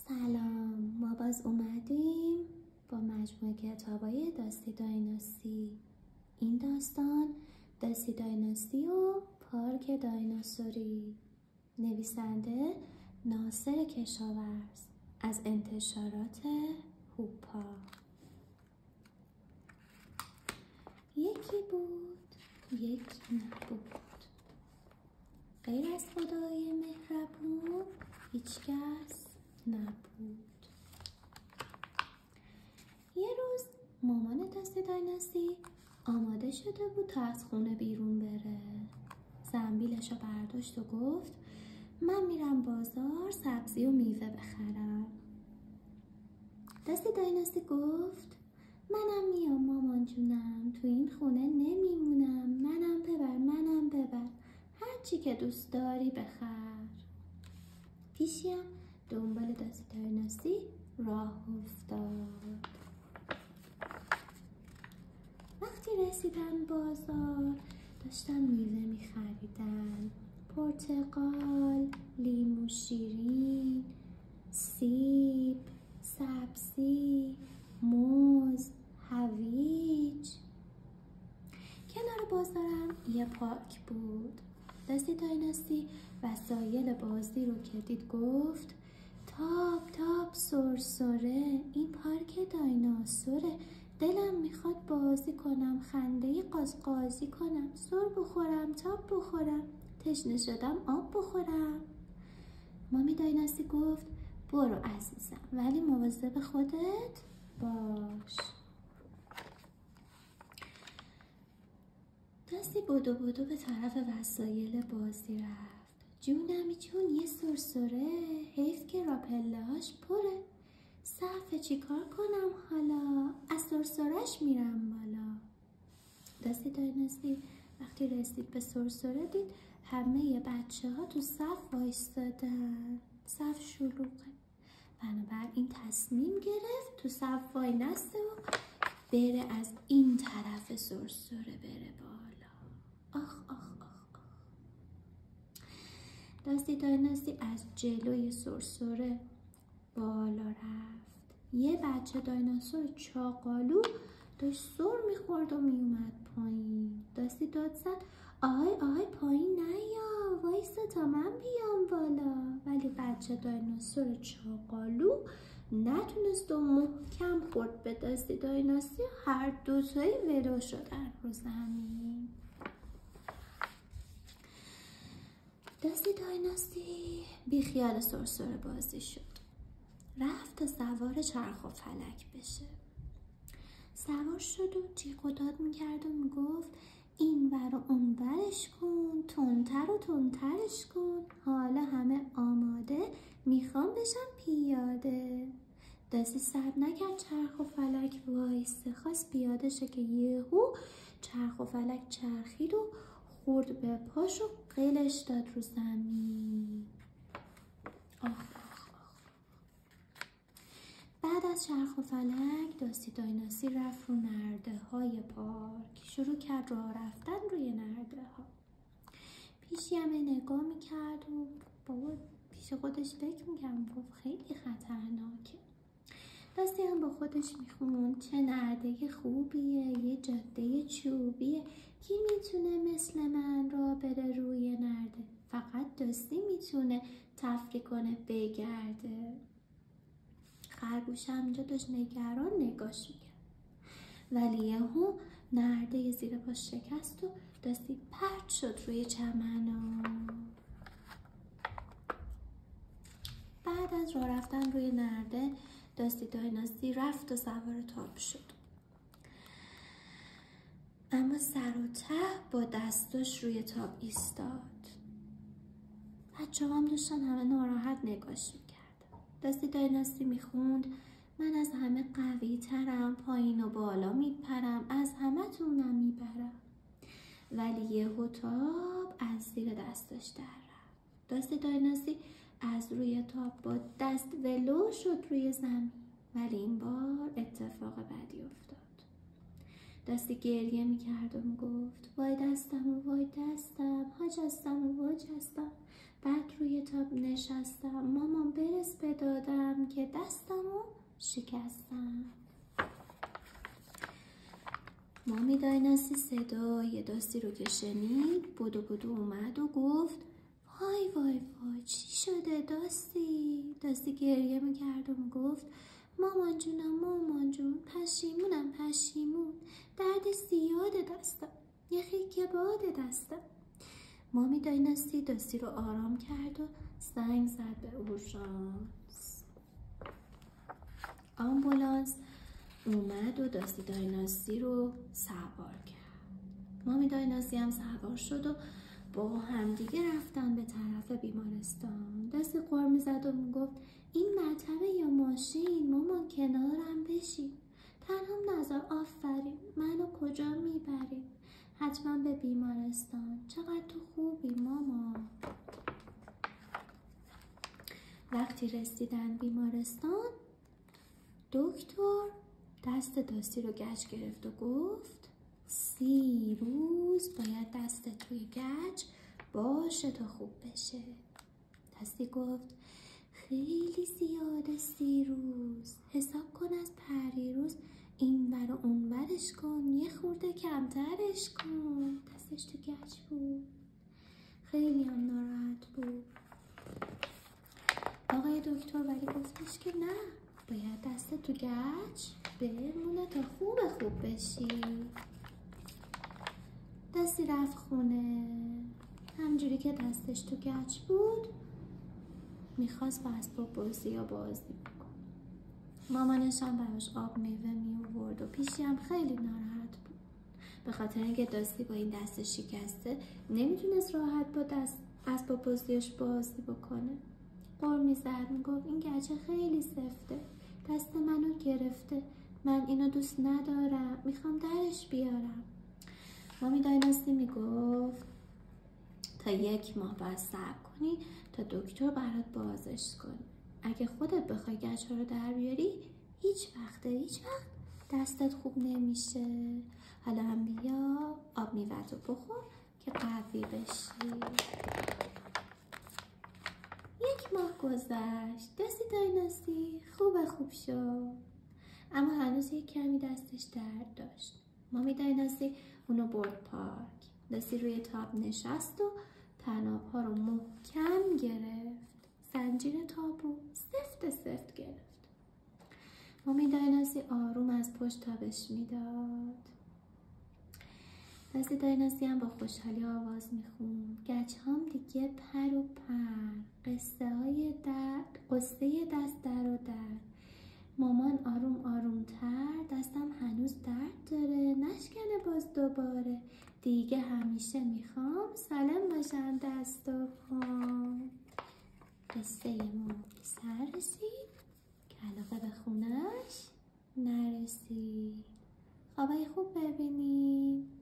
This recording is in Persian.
سلام، ما باز اومدیم با مجموعه کتابای داستی دایناستی. این داستان داستی دایناستی و پارک دایناسوری، نویسنده ناصر کشاورز، از انتشارات هوپا. یکی بود یکی نبود، غیر از خدای مهربون هیچ کس نبود. یه روز مامان داستی دایناستی آماده شده بود تا از خونه بیرون بره. زنبیلش رو برداشت و گفت من میرم بازار سبزی و میوه بخرم. داستی دایناستی گفت منم میام مامان جونم، تو این خونه نمیمونم، منم ببر هر چی که دوست داری بخر. پیشیم دنبال داستی دایناستی راه افتاد. وقتی رسیدن بازار داشتن میوه میخریدن: پرتقال، لیمو شیرین، سیب، سبزی، موز، هویج. کنار بازارم یه پارک بود. داستی دایناستی وسایل بازی رو که دید گفت تاپ تاپ سرسره، این پارک دایناسوره، دلم میخواد بازی کنم، خنده قازقازی کنم، سر بخورم، تاپ بخورم، تشنه شدم آب بخورم. مامی دایناستی گفت برو عزیزم، ولی مواظب خودت باش. داستی بدو به طرف وسایل بازی رفت. جونمی جون، یه سرسره، حیف که راپله‌هاش پره، صرفه چی کار کنم حالا، از سرسره‌اش میرم بالا. داستی دایناستی وقتی رسید به سرسره دید همه بچه ها تو صف وایستادن. صف شلوغه، بنابراین تصمیم گرفت تو صف وای نسته و بره از این طرف سرسره بره بالا. آخ آخ آخ آخ. داستی دایناستی از جلوی سرسره بالا رفت. یه بچه دایناسور چاقالو داشت سر میخورد و میومد پایین. داستی داد زد آهای پایین نیا، وایسا تا من بیام بالا. ولی بچه دایناسور چاقالو نتونست و محکم خورد به داستی دایناستی، هر دوتایی ولو شدن رو زمین. داستی دایناستی بیخیال سرسره بازی شد، رفت تا سوار چرخ و فلک بشه. سوار شد و جیغ و داد میکرد و میگفت این ور و اون ورش کن، تندتر و تندترش کن، حالا همه آماده، میخوام بشم پیاده. داستی صبر نکرد چرخ و فلک وایسته، خواست پیاده شه که یهو چرخ و فلک چرخید و خورد به پاش و قلش داد رو زمین. بعد از چرخ و فلک داستی دایناستی رفت رو نرده های پارک، شروع کرد راه رفتن روی نرده ها. پیشی همه نگاه میکرد و بابا پیش خودش فکر میکرد گفت خیلی خطرناکه. داستی هم با خودش میخوند چه نرده خوبیه، یه جاده چوبیه، کی میتونه مثل من راه بره روی نرده؟ فقط داستی میتونه تفریح کنه بگرده. خرگوش هم اینجا داشت نگران نگاش میکرد، ولی یهو نرده زیر پاش شکست و داستی پرت شد روی چمنا. بعد از راه رفتن روی نرده داستی دایناستی رفت و سوار تاپ شد، اما سر و ته با دستاش روی تاپ ایستاد. بچه‌ها هم داشتن همه ناراحت نگاش میکردن. داستی دایناستی میخوند من از همه قوی ترم، پایین و بالا میپرم، از همه تونم میبرم. ولی یهو تاپ از زیر دستاش در رفت. داستی دایناستی از روی تاپ با دست ولو شد روی زمین، ولی این بار اتفاق بدی افتاد. دستی گریه میکرد و میگفت وای دستم و وای دستم، هاجستم و واجستم. بعد روی تاب نشستم، مامان برس بدادم که دستم و شکستم. مامی دایناستی صدای داستی رو که شنید بودو اومد و گفت وای وای وای چی شده داستی؟ داستی گریه میکرد و میگفت مامان جون پشیمون، درد زیاده دستم، یه خیلی باده دستم. مامی دایناستی داستی رو آرام کرد و زنگ زد به اورژانس. آمبولانس اومد و داستی دایناستی رو سوار کرد. مامی دایناستی هم سوار شد و با همدیگه رفتن به طرف بیمارستان. دستی قر میزد و میگفت این مطبه یا ماشین، مامان کنارم بشین، تنها نذار، آفرین، منو کجا میبرین؟ حتما به بیمارستان، چقدر تو خوبی مامان. وقتی رسیدن بیمارستان، دکتر دست داستی رو گچ گرفت و گفت 30 روز باید دست توی گچ باشه تا خوب بشه. دستی گفت خیلی زیاده 30 روز، حساب کن از پریروز این ور و اون ورش کن، یه خورده کمترش کن. دستش تو گچ بود، خیلی هم ناراحت بود. آقای دکتر ولی گفتش که نه، باید دست تو گچ بمونه تا خوب بشی. دستی رفت خونه، همجوری که دستش تو گچ بود میخواست با اسباب بازی بکن. مامانش هم براش آب میوه میآورد و پیشی هم خیلی ناراحت بود، به خاطر اینکه دستی با این دست شکسته نمیتونست راحت با اسباب بازیش بازی بکنه. قر میزد میگفت این گچه خیلی سفته، دست منو گرفته، من اینو دوست ندارم، میخوام درش بیارم. مامی دایناستی میگفت تا 1 ماه باید صبر کنی تا دکتر برات بازش کنه. اگه خودت بخوای گچه رو در بیاری هیچ وقت دستت خوب نمیشه. حالا هم بیا آب میوه‌تو بخور که قوی بشی. 1 ماه گذشت، دستی دایناستی خوب شد، اما هنوز یک کمی دستش درد داشت. مامی دایناستی اونو برد پارک. دستی روی تاب نشست و طناب‌ها رو محکم گرفت، زنجیر تابو سفت گرفت. مامی دایناستی آروم از پشت تابش میداد. دستی دایناستی هم با خوشحالی آواز میخوند گچ هم دیگه پر و پر، قصه دست در و در، مامان آروم تر، دستم هنوز درد داره، نشکنه باز دوباره، دیگه همیشه میخوام سالم باشن دست و پام. قصه ما سر رسید که علاقه به خونش نرسید. خوابای خوب ببینید.